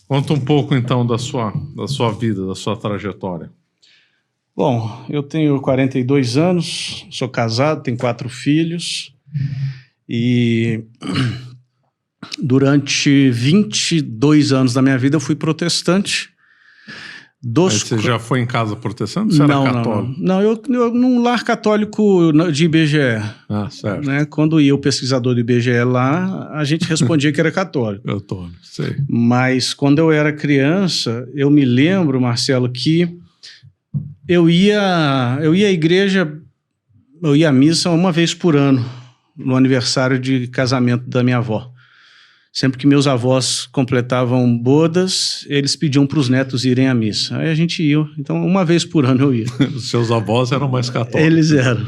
Conta um pouco, então, da sua vida, da sua trajetória. Bom, eu tenho 42 anos, sou casado, tenho 4 filhos e durante 22 anos da minha vida eu fui protestante. Mas você já foi em casa protestante? Você era católico? Não, eu num lar católico de IBGE. Ah, certo. Né? Quando ia o pesquisador do IBGE lá, a gente respondia que era católico. Católico, sei. Mas quando eu era criança, eu me lembro, Marcelo, que eu ia à igreja, eu ia à missa uma vez por ano, no aniversário de casamento da minha avó. Sempre que meus avós completavam bodas, eles pediam para os netos irem à missa. Aí a gente ia. Então, uma vez por ano eu ia. Os seus avós eram mais católicos. Eles eram.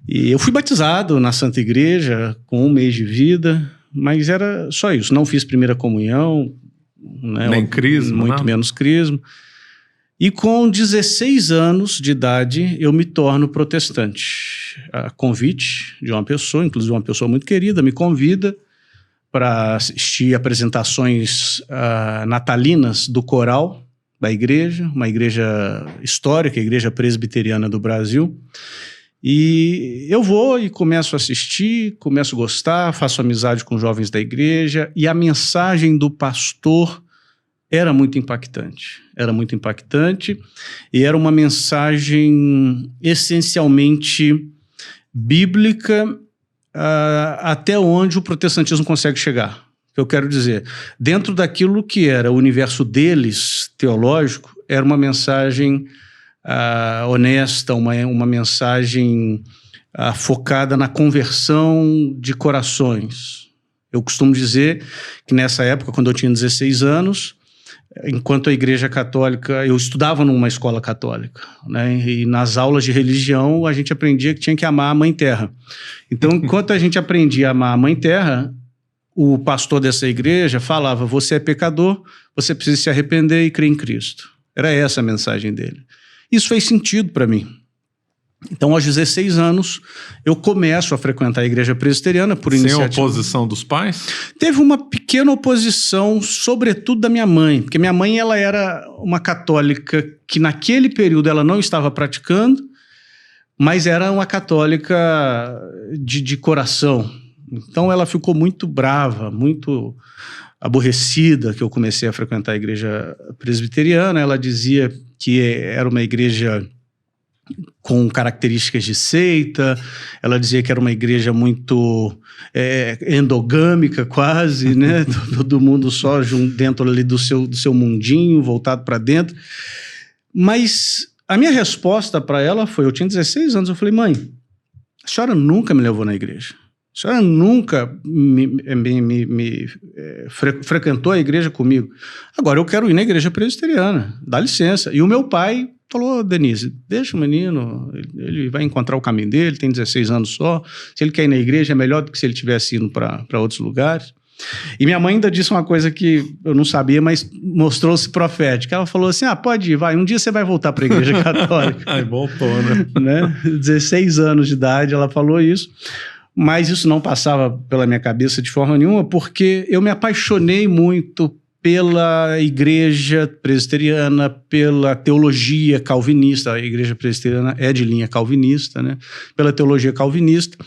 E eu fui batizado na Santa Igreja com 1 mês de vida, mas era só isso. Não fiz primeira comunhão. Né, nem crisma, muito né? menos crisma. E com 16 anos de idade, eu me torno protestante. A convite de uma pessoa, inclusive uma pessoa muito querida, me convida para assistir apresentações natalinas do coral da igreja, uma igreja histórica, a Igreja Presbiteriana do Brasil. E eu vou e começo a assistir, começo a gostar, faço amizade com jovens da igreja, e a mensagem do pastor era muito impactante. Era muito impactante, e era uma mensagem essencialmente bíblica, até onde o protestantismo consegue chegar. Eu quero dizer, dentro daquilo que era o universo deles, teológico, era uma mensagem honesta, uma mensagem focada na conversão de corações. Eu costumo dizer que nessa época, quando eu tinha 16 anos, enquanto a Igreja Católica, eu estudava numa escola católica, né? E nas aulas de religião a gente aprendia que tinha que amar a Mãe Terra. Então, enquanto a gente aprendia a amar a Mãe Terra, o pastor dessa igreja falava: você é pecador, você precisa se arrepender e crer em Cristo. Era essa a mensagem dele. Isso fez sentido para mim. Então, aos 16 anos, eu começo a frequentar a igreja presbiteriana por iniciativa. Sem oposição dos pais? Teve uma pequena oposição, sobretudo da minha mãe, porque minha mãe ela era uma católica que naquele período ela não estava praticando, mas era uma católica de coração. Então, ela ficou muito brava, muito aborrecida que eu comecei a frequentar a igreja presbiteriana. Ela dizia que era uma igreja com características de seita. Ela dizia que era uma igreja muito endogâmica quase, né? Todo mundo só dentro ali do seu mundinho, voltado para dentro. Mas a minha resposta para ela foi, eu tinha 16 anos, eu falei: mãe, a senhora nunca me levou na igreja. A senhora nunca frequentou a igreja comigo. Agora eu quero ir na igreja presbiteriana, dá licença. E o meu pai falou: Denise, deixa o menino, ele vai encontrar o caminho dele, tem 16 anos só. Se ele quer ir na igreja, é melhor do que se ele tivesse ido para outros lugares. E minha mãe ainda disse uma coisa que eu não sabia, mas mostrou-se profética. Ela falou assim: pode ir, vai, um dia você vai voltar para a igreja católica. Aí voltou, né? 16 anos de idade, ela falou isso. Mas isso não passava pela minha cabeça de forma nenhuma, porque eu me apaixonei muito pela igreja presbiteriana, pela teologia calvinista. A igreja presbiteriana é de linha calvinista, né? Pela teologia calvinista.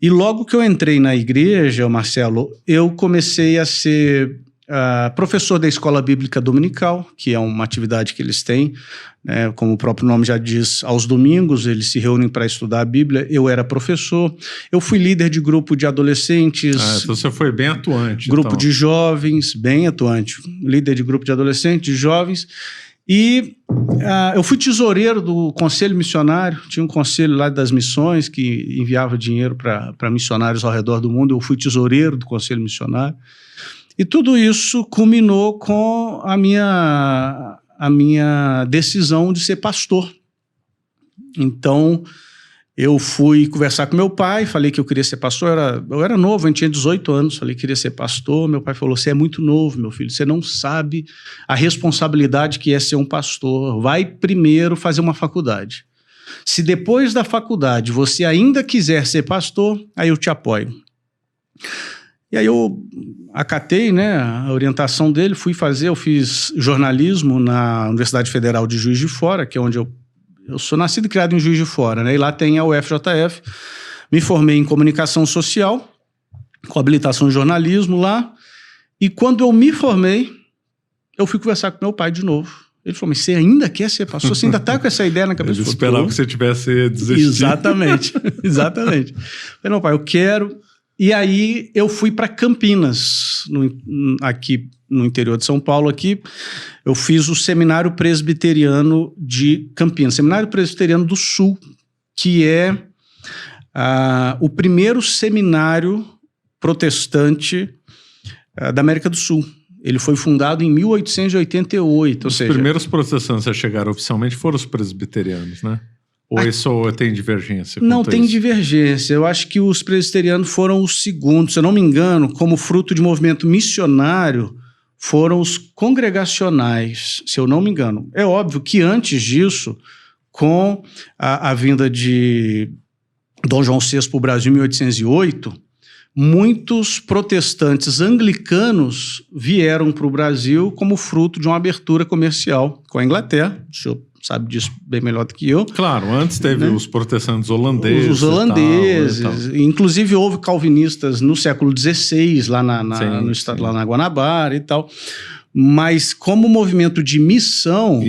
E logo que eu entrei na igreja, Marcelo, eu comecei a ser professor da escola bíblica dominical, que é uma atividade que eles têm, né? Como o próprio nome já diz, aos domingos eles se reúnem para estudar a Bíblia. Eu era professor, eu fui líder de grupo de adolescentes. Então você foi bem atuante. Grupo de jovens, bem atuante. Líder de grupo de adolescentes, de jovens. E eu fui tesoureiro do conselho missionário. Tinha um conselho lá das missões que enviava dinheiro para missionários ao redor do mundo. Eu fui tesoureiro do conselho missionário. E tudo isso culminou com a minha decisão de ser pastor. Então, eu fui conversar com meu pai, falei que eu queria ser pastor. Eu era novo, eu tinha 18 anos, falei que queria ser pastor. Meu pai falou: você é muito novo, meu filho, você não sabe a responsabilidade que é ser um pastor. Vai primeiro fazer uma faculdade. Se depois da faculdade você ainda quiser ser pastor, aí eu te apoio. E aí eu acatei, né, a orientação dele, eu fiz jornalismo na Universidade Federal de Juiz de Fora, que é onde eu sou nascido e criado em Juiz de Fora, né, e lá tem a UFJF. Me formei em comunicação social, com habilitação em jornalismo lá, e quando eu me formei, eu fui conversar com meu pai de novo. Ele falou, mas você ainda quer ser pastor? Você ainda está com essa ideia na cabeça? Ele esperava que você tivesse desistido. Exatamente, exatamente. Eu falei, não, pai, eu quero. E aí eu fui para Campinas, aqui no interior de São Paulo, aqui. Eu fiz o Seminário Presbiteriano de Campinas, Seminário Presbiteriano do Sul, que é o primeiro seminário protestante da América do Sul. Ele foi fundado em 1888, ou seja... Os primeiros protestantes a chegar oficialmente foram os presbiterianos, né? Ou isso tem divergência? Não tem divergência. Eu acho que os presbiterianos foram os segundos. Se eu não me engano, como fruto de movimento missionário, foram os congregacionais, se eu não me engano. É óbvio que antes disso, com a vinda de Dom João VI para o Brasil em 1808, muitos protestantes anglicanos vieram para o Brasil como fruto de uma abertura comercial com a Inglaterra. O senhor sabe disso bem melhor do que eu. Claro, antes teve, né, os protestantes holandeses. Os holandeses. Inclusive houve calvinistas no século XVI, lá no estado, lá na Guanabara e tal. Mas como movimento de missão,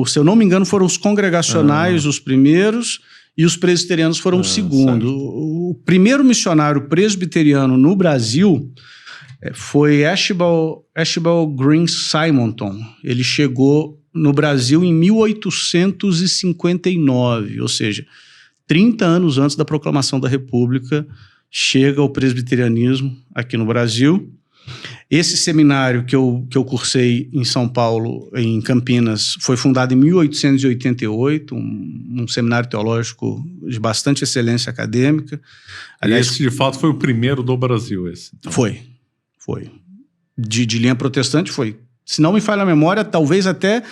se eu não me engano, foram os congregacionais os primeiros e os presbiterianos foram os segundos. O primeiro missionário presbiteriano no Brasil foi Archibald Green Simonton. Ele chegou no Brasil em 1859, ou seja, 30 anos antes da proclamação da República, chega o presbiterianismo aqui no Brasil. Esse seminário que eu cursei em São Paulo, em Campinas, foi fundado em 1888, um seminário teológico de bastante excelência acadêmica. Aliás, esse, de fato, foi o primeiro do Brasil, esse. Então. Foi. De linha protestante, foi. Se não me falha a memória, talvez até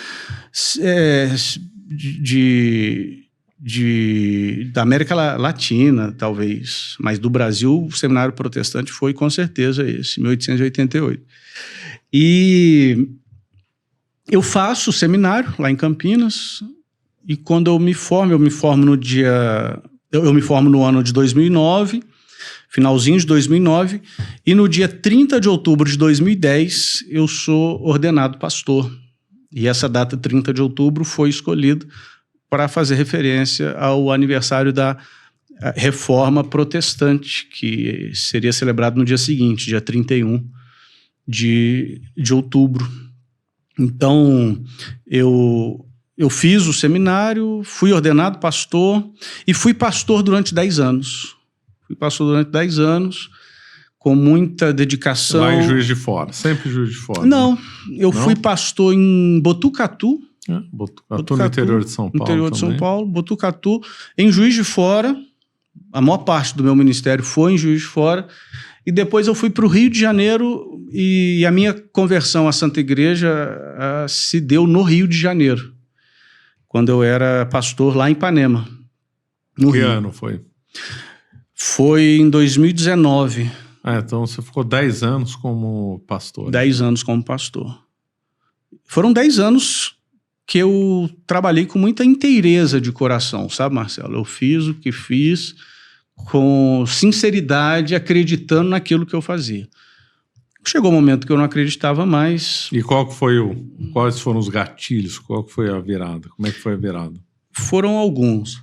da América Latina, talvez. Mas do Brasil, o seminário protestante foi com certeza esse, 1888. E eu faço o seminário lá em Campinas, e quando eu me formo no ano de 2009, finalzinho de 2009, e no dia 30 de outubro de 2010 eu sou ordenado pastor. E essa data, 30 de outubro, foi escolhida para fazer referência ao aniversário da Reforma Protestante, que seria celebrado no dia seguinte, dia 31 de outubro. Então, eu fiz o seminário, fui ordenado pastor e fui pastor durante 10 anos. Com muita dedicação. Lá em Juiz de Fora, sempre Juiz de Fora. Não, eu fui pastor em Botucatu. Botucatu no interior de São Paulo. No interior de São Paulo, Botucatu, em Juiz de Fora. A maior parte do meu ministério foi em Juiz de Fora. E depois eu fui para o Rio de Janeiro e a minha conversão à Santa Igreja se deu no Rio de Janeiro, quando eu era pastor lá em Ipanema. Que ano foi? Foi em 2019. Então você ficou 10 anos como pastor. 10 anos como pastor. Foram 10 anos que eu trabalhei com muita inteireza de coração, sabe, Marcelo? Eu fiz o que fiz com sinceridade, acreditando naquilo que eu fazia. Chegou um momento que eu não acreditava mais. E quais foram os gatilhos? Qual que foi a virada? Como é que foi a virada? Foram alguns.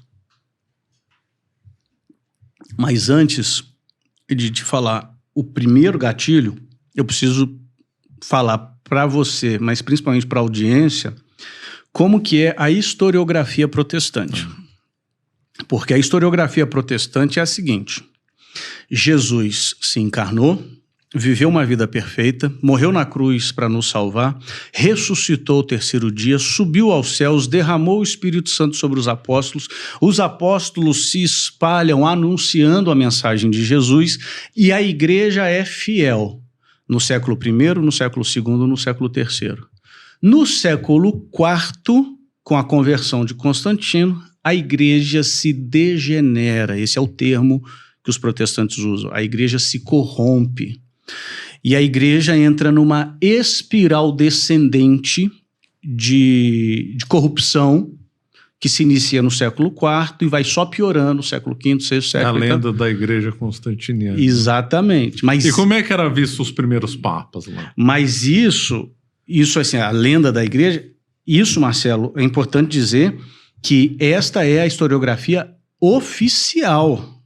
Mas antes de te falar o primeiro gatilho, eu preciso falar para você, mas principalmente para a audiência, como que é a historiografia protestante. Porque a historiografia protestante é a seguinte: Jesus se encarnou, viveu uma vida perfeita, morreu na cruz para nos salvar, ressuscitou o terceiro dia, subiu aos céus, derramou o Espírito Santo sobre os apóstolos se espalham anunciando a mensagem de Jesus, e a igreja é fiel no século I, no século II, no século III. No século IV, com a conversão de Constantino, a igreja se degenera. Esse é o termo que os protestantes usam. A igreja se corrompe. E a igreja entra numa espiral descendente de corrupção que se inicia no século IV e vai só piorando no século V, VI, VII. É a lenda da igreja constantiniana. Exatamente. E como é que era visto os primeiros papas lá? Mas isso assim, a lenda da igreja, isso, Marcelo, é importante dizer que esta é a historiografia oficial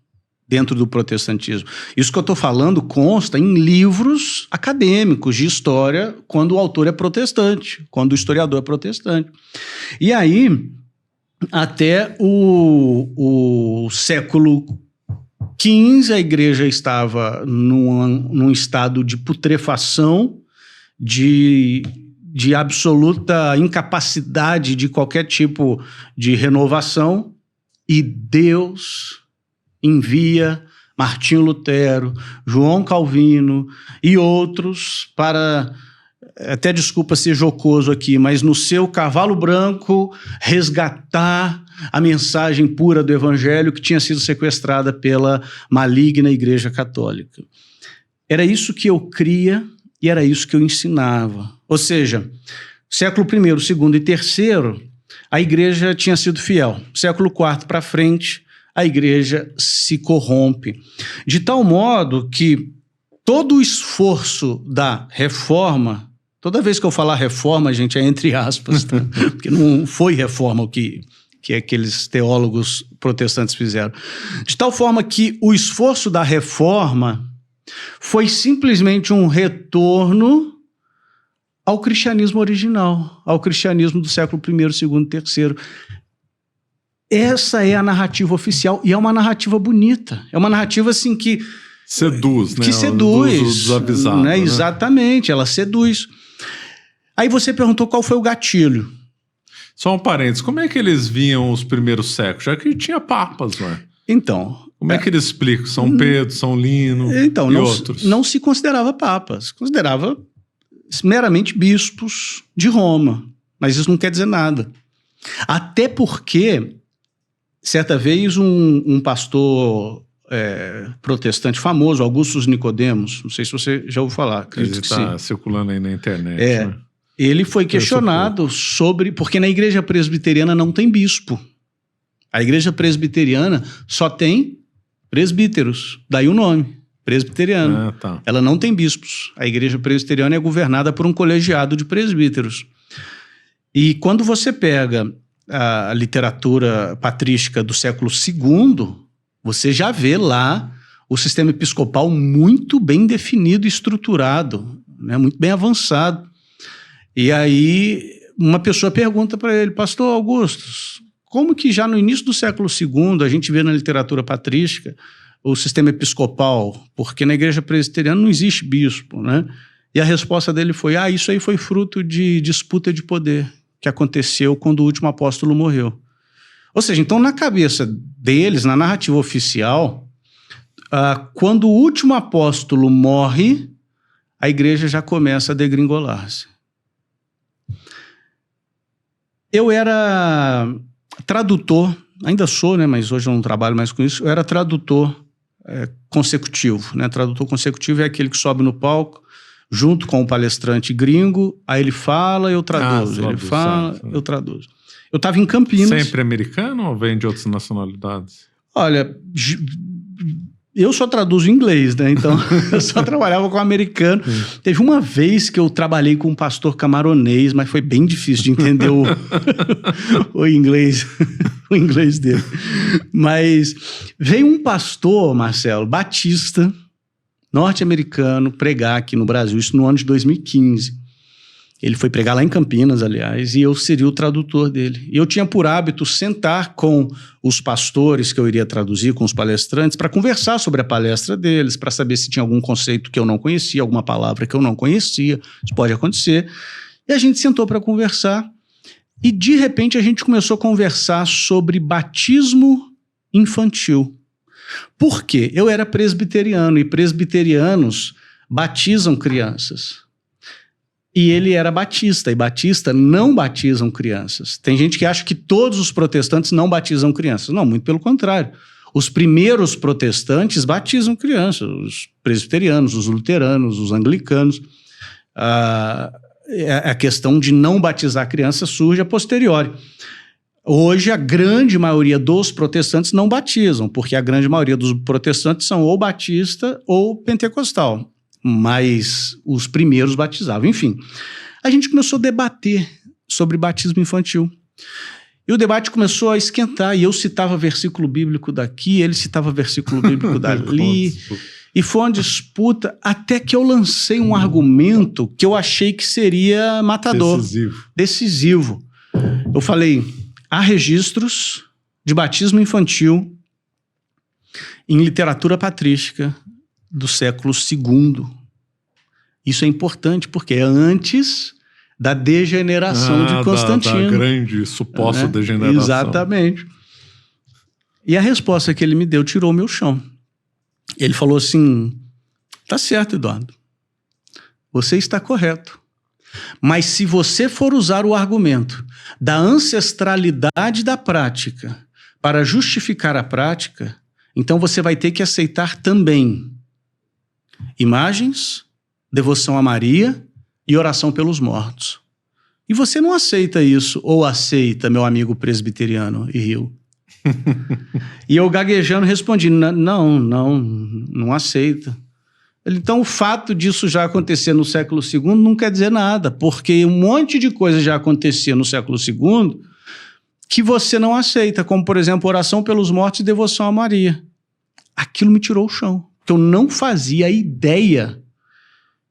dentro do protestantismo. Isso que eu estou falando consta em livros acadêmicos de história quando o autor é protestante, quando o historiador é protestante. E aí, até o século XV, a igreja estava num estado de putrefação, de absoluta incapacidade de qualquer tipo de renovação, e Deus envia Martinho Lutero, João Calvino e outros para, até desculpa ser jocoso aqui, mas no seu cavalo branco resgatar a mensagem pura do evangelho que tinha sido sequestrada pela maligna Igreja Católica. Era isso que eu cria e era isso que eu ensinava. Ou seja, século I, II e III, a igreja tinha sido fiel. Século IV para frente, a igreja se corrompe. De tal modo que todo o esforço da reforma, toda vez que eu falar reforma, gente, é entre aspas, tá? Porque não foi reforma o que aqueles teólogos protestantes fizeram. De tal forma que o esforço da reforma foi simplesmente um retorno ao cristianismo original, ao cristianismo do século I, II, III. Essa é a narrativa oficial e é uma narrativa bonita. É uma narrativa assim que seduz, né? Que seduz. Dos desavisados, né? Né? Exatamente, ela seduz. Aí você perguntou qual foi o gatilho. Só um parênteses, como é que eles viam os primeiros séculos? Já que tinha papas, né? Então... Como é que eles explicam? São Pedro, São Lino e outros? Não se considerava papas, considerava meramente bispos de Roma. Mas isso não quer dizer nada. Até porque, certa vez, um pastor protestante famoso, Augustus Nicodemos, não sei se você já ouviu falar, acredito Ele que está sim. circulando aí na internet. Né? Ele foi questionado sobre... Porque na igreja presbiteriana não tem bispo. A igreja presbiteriana só tem presbíteros, daí o nome, presbiteriano. Tá. Ela não tem bispos. A igreja presbiteriana é governada por um colegiado de presbíteros. E quando você pega a literatura patrística do século II, você já vê lá o sistema episcopal muito bem definido e estruturado, né, muito bem avançado. E aí uma pessoa pergunta para ele, pastor Augustus, como que já no início do século II a gente vê na literatura patrística o sistema episcopal? Porque na igreja presbiteriana não existe bispo, né? E a resposta dele foi, isso aí foi fruto de disputa de poder que aconteceu quando o último apóstolo morreu. Ou seja, então na cabeça deles, na narrativa oficial, quando o último apóstolo morre, a igreja já começa a degringolar-se. Eu era tradutor, ainda sou, né, mas hoje eu não trabalho mais com isso, eu era tradutor consecutivo. Né? Tradutor consecutivo é aquele que sobe no palco junto com o palestrante gringo, aí ele fala, eu traduzo. Ele fala, eu traduzo. Eu estava em Campinas. Sempre americano ou vem de outras nacionalidades? Olha, eu só traduzo em inglês, né? Então, eu só trabalhava com americano. Teve uma vez que eu trabalhei com um pastor camaronês, mas foi bem difícil de entender o inglês dele. Mas veio um pastor, Marcelo, batista, norte-americano, pregar aqui no Brasil, isso no ano de 2015. Ele foi pregar lá em Campinas, aliás, e eu seria o tradutor dele. E eu tinha por hábito sentar com os pastores que eu iria traduzir, com os palestrantes, para conversar sobre a palestra deles, para saber se tinha algum conceito que eu não conhecia, alguma palavra que eu não conhecia. Isso pode acontecer. E a gente sentou para conversar e, de repente, a gente começou a conversar sobre batismo infantil. Por quê? Eu era presbiteriano e presbiterianos batizam crianças. E ele era batista, e batista não batizam crianças. Tem gente que acha que todos os protestantes não batizam crianças. Não, muito pelo contrário. Os primeiros protestantes batizam crianças, os presbiterianos, os luteranos, os anglicanos. A questão de não batizar criança surge a posteriori. Hoje, a grande maioria dos protestantes não batizam, porque a grande maioria dos protestantes são ou batista ou pentecostal. Mas os primeiros batizavam. Enfim, a gente começou a debater sobre batismo infantil. E o debate começou a esquentar, e eu citava versículo bíblico daqui, ele citava versículo bíblico dali, e foi uma disputa até que eu lancei um argumento que eu achei que seria matador. Decisivo. Eu falei, há registros de batismo infantil em literatura patrística do século II. Isso é importante, porque é antes da degeneração de Constantino. Da grande suposta degeneração. Exatamente. E a resposta que ele me deu tirou o meu chão. Ele falou assim, tá certo, Eduardo, você está correto. Mas se você for usar o argumento da ancestralidade da prática para justificar a prática, então você vai ter que aceitar também imagens, devoção a Maria e oração pelos mortos. E você não aceita isso, ou aceita, meu amigo presbiteriano, e riu. E eu gaguejando respondi, não aceita. Então o fato disso já acontecer no século II não quer dizer nada, porque um monte de coisa já acontecia no século II que você não aceita, como por exemplo oração pelos mortos e devoção a Maria. Aquilo me tirou o chão, porque eu não fazia ideia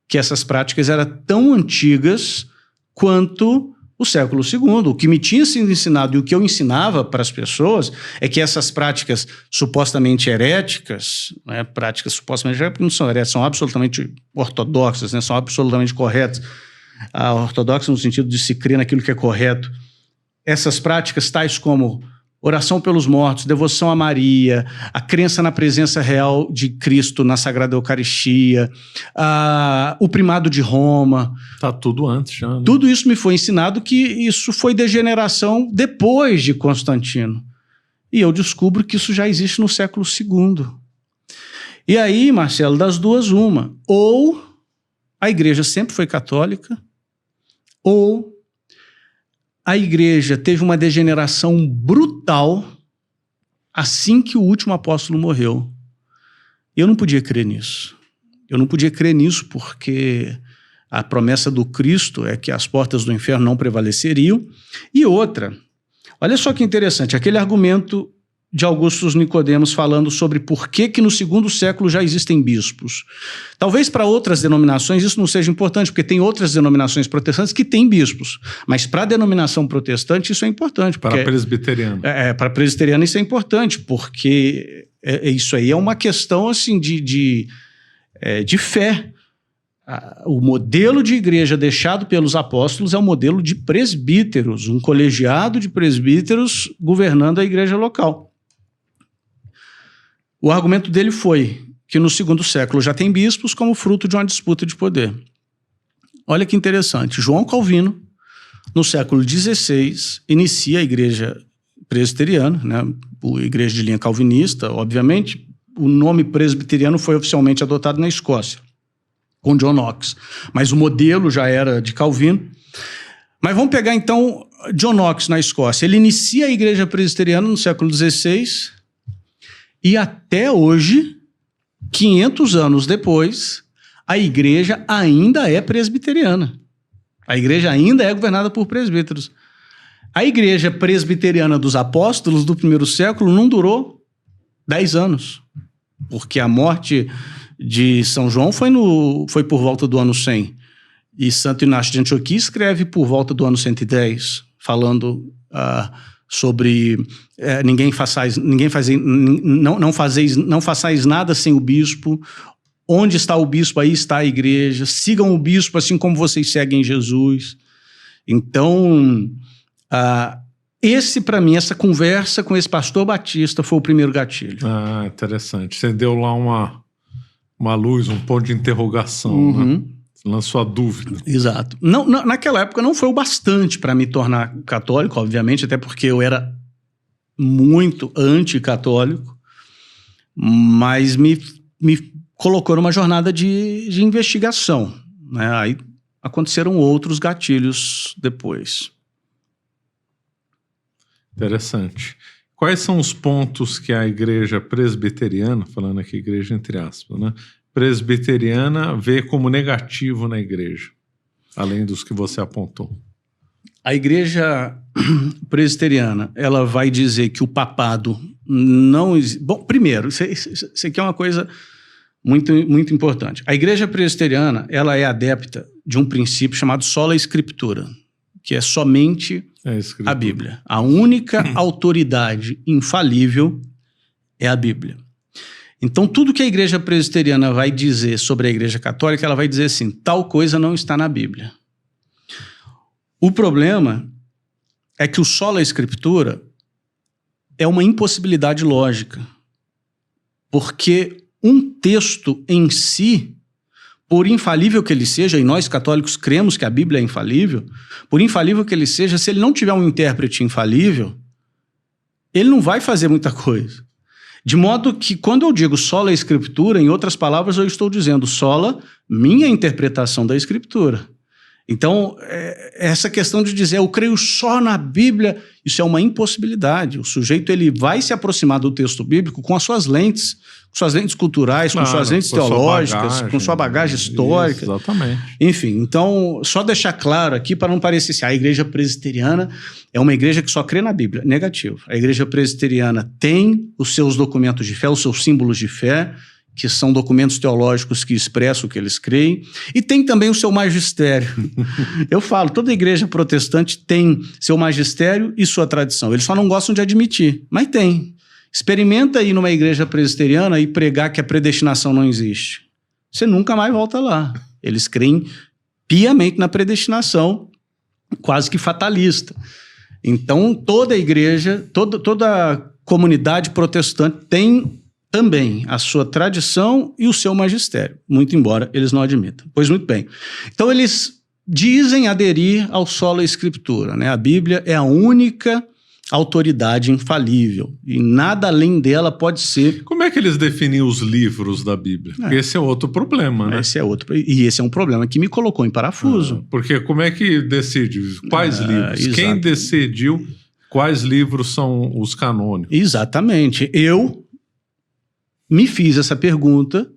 que essas práticas eram tão antigas quanto o século II. O que me tinha sido ensinado e o que eu ensinava para as pessoas é que essas práticas supostamente heréticas, né, práticas supostamente heréticas não são heréticas, são absolutamente ortodoxas, né, são absolutamente corretas. A ortodoxa no sentido de se crer naquilo que é correto. Essas práticas tais como oração pelos mortos, devoção a Maria, a crença na presença real de Cristo na Sagrada Eucaristia, o primado de Roma. Tá tudo antes já, né? Tudo isso me foi ensinado que isso foi degeneração depois de Constantino. E eu descubro que isso já existe no século II. E aí, Marcelo, das duas, uma. Ou a igreja sempre foi católica, ou a igreja teve uma degeneração brutal assim que o último apóstolo morreu. Eu não podia crer nisso. Eu não podia crer nisso porque a promessa do Cristo é que as portas do inferno não prevaleceriam. E outra, olha só que interessante, aquele argumento de Augusto Nicodemos falando sobre por que no segundo século já existem bispos. Talvez para outras denominações isso não seja importante, porque tem outras denominações protestantes que têm bispos, mas para a denominação protestante isso é importante. Para a presbiteriana. Para a presbiteriana isso é importante, porque isso aí é uma questão assim, de fé. O modelo de igreja deixado pelos apóstolos é o modelo de presbíteros, um colegiado de presbíteros governando a igreja local. O argumento dele foi que no segundo século já tem bispos como fruto de uma disputa de poder. Olha que interessante, João Calvino, no século XVI, inicia a igreja presbiteriana, né, a igreja de linha calvinista, obviamente. O nome presbiteriano foi oficialmente adotado na Escócia, com John Knox, mas o modelo já era de Calvino. Mas vamos pegar então John Knox na Escócia. Ele inicia a igreja presbiteriana no século XVI e até hoje, 500 anos depois, a igreja ainda é presbiteriana. A igreja ainda é governada por presbíteros. A igreja presbiteriana dos apóstolos do primeiro século não durou 10 anos, porque a morte de São João foi por volta do ano 100. E Santo Inácio de Antioquia escreve por volta do ano 110, falando sobre não façais nada sem o bispo. Onde está o bispo, aí está a igreja. Sigam o bispo assim como vocês seguem Jesus. Então, para mim, essa conversa com esse pastor Batista foi o primeiro gatilho. Interessante. Você deu lá uma luz, um ponto de interrogação, né? Lançou a dúvida. Exato. Naquela época não foi o bastante para me tornar católico, obviamente, até porque eu era muito anticatólico. mas me colocou numa jornada de investigação, né? Aí aconteceram outros gatilhos depois. Interessante. Quais são os pontos que a igreja presbiteriana, falando aqui igreja entre aspas, né, presbiteriana vê como negativo na igreja, além dos que você apontou? A igreja presbiteriana, ela vai dizer que o papado não existe. Bom, primeiro, isso aqui é uma coisa muito, muito importante. A igreja presbiteriana, ela é adepta de um princípio chamado sola scriptura, que é somente a Bíblia. A única autoridade infalível é a Bíblia. Então, tudo que a igreja presbiteriana vai dizer sobre a igreja católica, ela vai dizer assim, tal coisa não está na Bíblia. O problema é que o sola scriptura é uma impossibilidade lógica, porque um texto em si, por infalível que ele seja, e nós católicos cremos que a Bíblia é infalível, por infalível que ele seja, se ele não tiver um intérprete infalível, ele não vai fazer muita coisa. De modo que, quando eu digo sola Escritura, em outras palavras, eu estou dizendo sola minha interpretação da Escritura. Então, essa questão de dizer eu creio só na Bíblia, isso é uma impossibilidade. O sujeito ele vai se aproximar do texto bíblico com as suas lentes culturais, com suas lentes teológicas, com sua bagagem histórica. Isso, exatamente. Enfim, então, só deixar claro aqui para não parecer assim, a igreja presbiteriana é uma igreja que só crê na Bíblia. Negativo. A igreja presbiteriana tem os seus documentos de fé, os seus símbolos de fé, que são documentos teológicos que expressam o que eles creem, e tem também o seu magistério. Eu falo, toda igreja protestante tem seu magistério e sua tradição. Eles só não gostam de admitir, mas tem. Experimenta ir numa igreja presbiteriana e pregar que a predestinação não existe. Você nunca mais volta lá. Eles creem piamente na predestinação, quase que fatalista. Então, toda igreja, toda comunidade protestante tem também a sua tradição e o seu magistério, muito embora eles não admitam. Pois muito bem. Então, eles dizem aderir ao sola Escritura, né? A Bíblia é a única autoridade infalível e nada além dela pode ser... Como é que eles definem os livros da Bíblia? Porque esse é outro problema, né? Esse é um problema que me colocou em parafuso. Porque como é que decide? Quais livros? Exato. Quem decidiu quais livros são os canônicos? Exatamente. Eu me fiz essa pergunta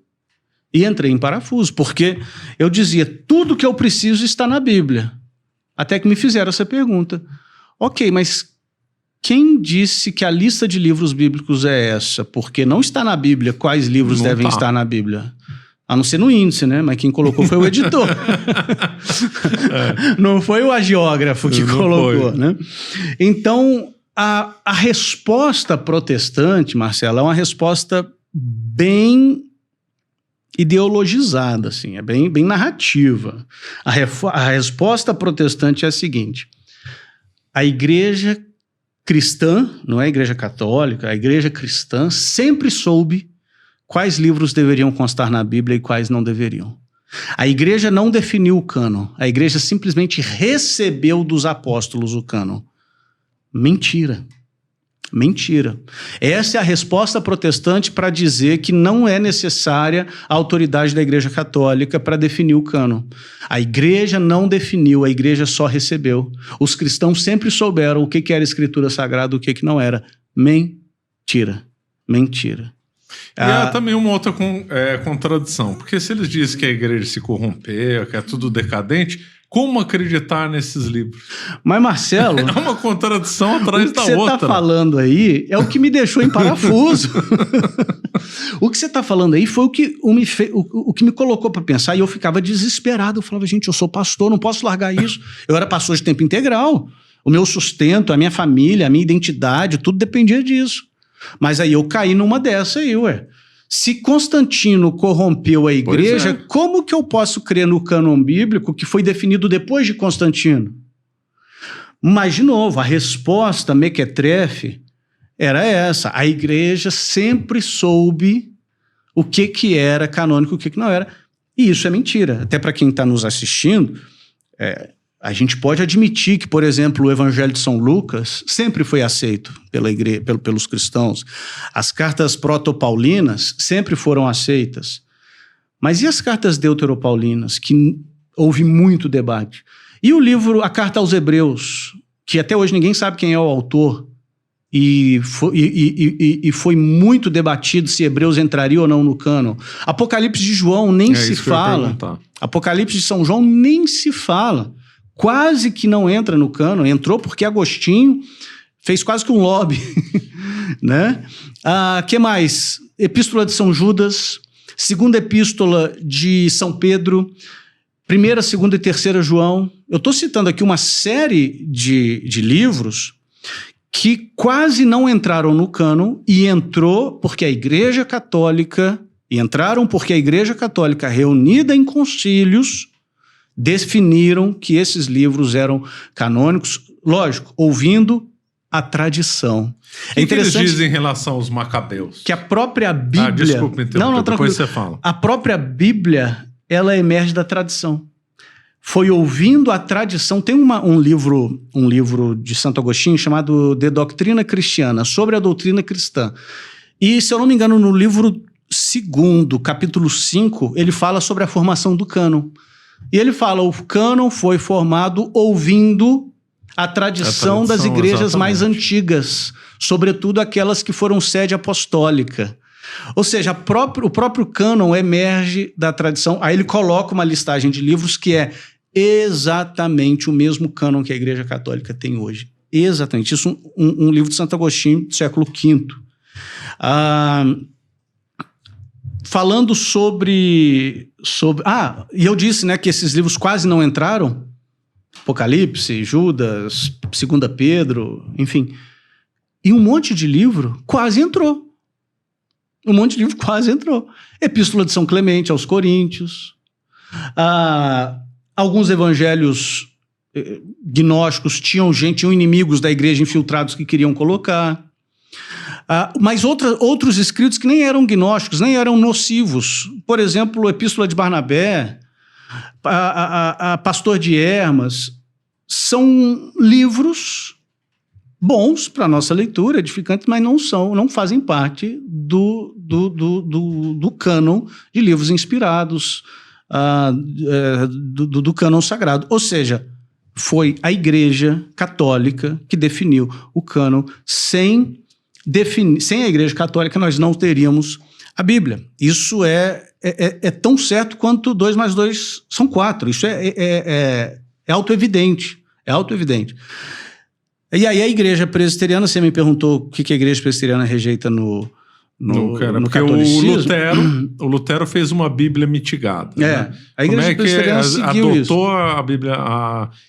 e entrei em parafuso, porque eu dizia, tudo que eu preciso está na Bíblia. Até que me fizeram essa pergunta. Ok, mas quem disse que a lista de livros bíblicos é essa? Porque não está na Bíblia quais livros devem estar na Bíblia. A não ser no índice, né? Mas quem colocou foi o editor. Não foi o agiógrafo que colocou, né? Então, a resposta protestante, Marcelo, é uma resposta bem ideologizada, assim, é bem narrativa. A resposta protestante é a seguinte: a igreja cristã, não é a igreja católica, a igreja cristã sempre soube quais livros deveriam constar na Bíblia e quais não deveriam. A igreja não definiu o cânon, a igreja simplesmente recebeu dos apóstolos o cânon. Mentira. Mentira. Essa é a resposta protestante para dizer que não é necessária a autoridade da Igreja Católica para definir o cânon. A igreja não definiu, a igreja só recebeu. Os cristãos sempre souberam o que era Escritura Sagrada e o que não era. Mentira. Mentira. E há também uma outra contradição, porque se eles dizem que a igreja se corrompeu, que é tudo decadente, como acreditar nesses livros? Mas, Marcelo... É uma contradição atrás da outra. O que você está falando aí é o que me deixou em parafuso. O que você está falando aí foi o que me colocou para pensar, e eu ficava desesperado. Eu falava, gente, eu sou pastor, não posso largar isso. Eu era pastor de tempo integral. O meu sustento, a minha família, a minha identidade, tudo dependia disso. Mas aí eu caí numa dessa aí, ué. Se Constantino corrompeu a igreja, como que eu posso crer no cânon bíblico que foi definido depois de Constantino? Mas, de novo, a resposta mequetrefe era essa. A igreja sempre soube o que era canônico e o que não era. E isso é mentira. Até para quem está nos assistindo, A gente pode admitir que, por exemplo, o Evangelho de São Lucas sempre foi aceito pelos cristãos. As cartas proto-paulinas sempre foram aceitas. Mas e as cartas deuteropaulinas, que houve muito debate? E o livro, a Carta aos Hebreus, que até hoje ninguém sabe quem é o autor, e foi muito debatido se Hebreus entraria ou não no cânon. Apocalipse de João nem se fala. Apocalipse de São João nem se fala. Quase que não entra no cânon. Entrou porque Agostinho fez quase que um lobby. Né? Que mais? Epístola de São Judas, segunda epístola de São Pedro, primeira, segunda e terceira João. Eu estou citando aqui uma série de livros que quase não entraram no cânon e entraram porque a Igreja Católica, reunida em concílios, definiram que esses livros eram canônicos, lógico, ouvindo a tradição. O que eles dizem em relação aos macabeus? Que a própria Bíblia... desculpa, então, depois você fala. A própria Bíblia, ela emerge da tradição. Foi ouvindo a tradição. Tem um livro de Santo Agostinho chamado De Doctrina Cristiana, sobre a doutrina cristã. E, se eu não me engano, no livro 2º, capítulo 5, ele fala sobre a formação do cânon. E ele fala, o cânon foi formado ouvindo a tradição das igrejas mais antigas, sobretudo aquelas que foram sede apostólica. Ou seja, o próprio cânon emerge da tradição. Aí ele coloca uma listagem de livros que é exatamente o mesmo cânon que a Igreja Católica tem hoje. Exatamente. Isso um livro de Santo Agostinho, do século V. Falando sobre... e eu disse, né, que esses livros quase não entraram. Apocalipse, Judas, 2 Pedro, enfim. E um monte de livro quase entrou. Epístola de São Clemente aos Coríntios. Alguns evangelhos gnósticos tinham inimigos da igreja infiltrados que queriam colocar. Mas outros escritos que nem eram gnósticos, nem eram nocivos. Por exemplo, a Epístola de Barnabé, a Pastor de Hermas, são livros bons para a nossa leitura, edificantes, mas não fazem parte do cânon de livros inspirados, do cânon sagrado. Ou seja, foi a Igreja Católica que definiu o cânon. Sem a Igreja Católica, nós não teríamos a Bíblia. Isso é tão certo quanto 2 mais 2 são 4. Isso é autoevidente. É autoevidente. E aí a Igreja Presbiteriana, você me perguntou o que a Igreja Presbiteriana rejeita no catolicismo. O Lutero fez uma Bíblia mitigada. Né? A Igreja Presbiteriana seguiu isso. Adotou a Bíblia...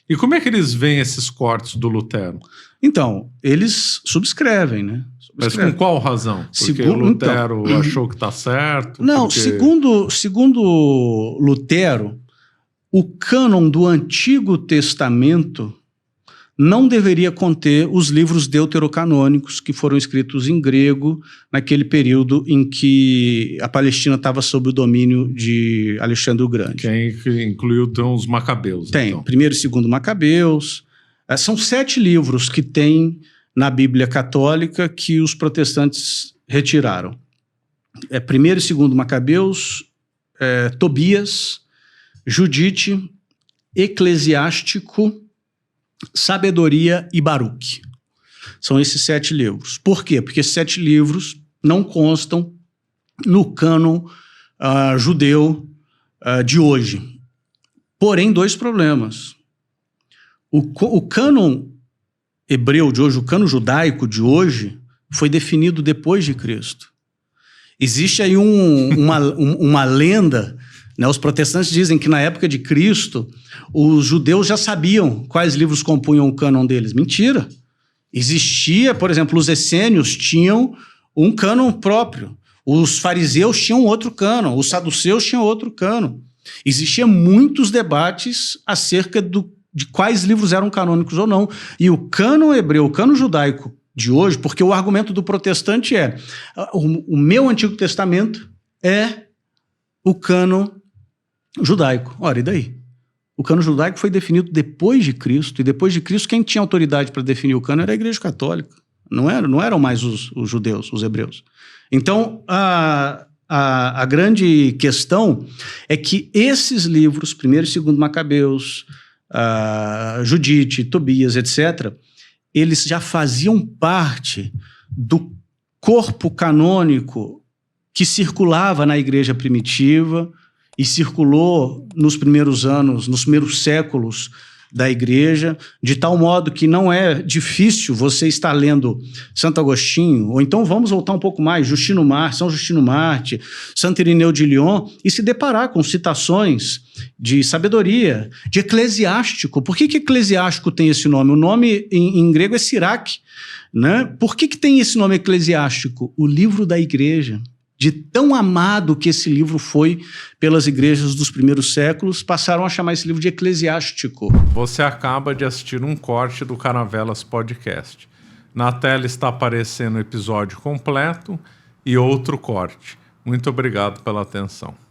E como é que eles veem esses cortes do Lutero? Então, eles subscrevem, né? Mas com qual razão? Porque o Lutero achou que está certo? Não, segundo Lutero, o cânon do Antigo Testamento não deveria conter os livros deuterocanônicos que foram escritos em grego naquele período em que a Palestina estava sob o domínio de Alexandre o Grande. Que incluiu então os Macabeus. Tem, então. 1º e 2º Macabeus. São 7 livros que tem na Bíblia Católica que os protestantes retiraram. 1º e 2º Macabeus, Tobias, Judite, Eclesiástico, Sabedoria e Baruque. São esses 7 livros. Por quê? Porque esses 7 livros não constam no cânon judeu de hoje. Porém, 2 problemas. O cânon hebreu de hoje, o cânon judaico de hoje, foi definido depois de Cristo. Existe aí uma lenda, né? Os protestantes dizem que na época de Cristo, os judeus já sabiam quais livros compunham o cânon deles. Mentira! Existia, por exemplo, os essênios tinham um cânon próprio, os fariseus tinham outro cânon, os saduceus tinham outro cânon. Existiam muitos debates acerca de quais livros eram canônicos ou não. E o cânon hebreu, o cânon judaico de hoje, porque o argumento do protestante é o meu Antigo Testamento é o cânon judaico. Ora, e daí? O cano judaico foi definido depois de Cristo, e depois de Cristo quem tinha autoridade para definir o cano era a Igreja Católica. Não eram mais os judeus, os hebreus. Então, a grande questão é que esses livros, 1º e 2º Macabeus, Judite, Tobias, etc., eles já faziam parte do corpo canônico que circulava na igreja primitiva e circulou nos primeiros anos, nos primeiros séculos da igreja, de tal modo que não é difícil você estar lendo Santo Agostinho, ou então vamos voltar um pouco mais, São Justino Marte, Santo Irineu de Lyon, e se deparar com citações de sabedoria, de eclesiástico. Por que eclesiástico tem esse nome? O nome em grego é Sirach, né? Por que tem esse nome eclesiástico? O livro da igreja. De tão amado que esse livro foi pelas igrejas dos primeiros séculos, passaram a chamar esse livro de eclesiástico. Você acaba de assistir um corte do Caravelas Podcast. Na tela está aparecendo o episódio completo e outro corte. Muito obrigado pela atenção.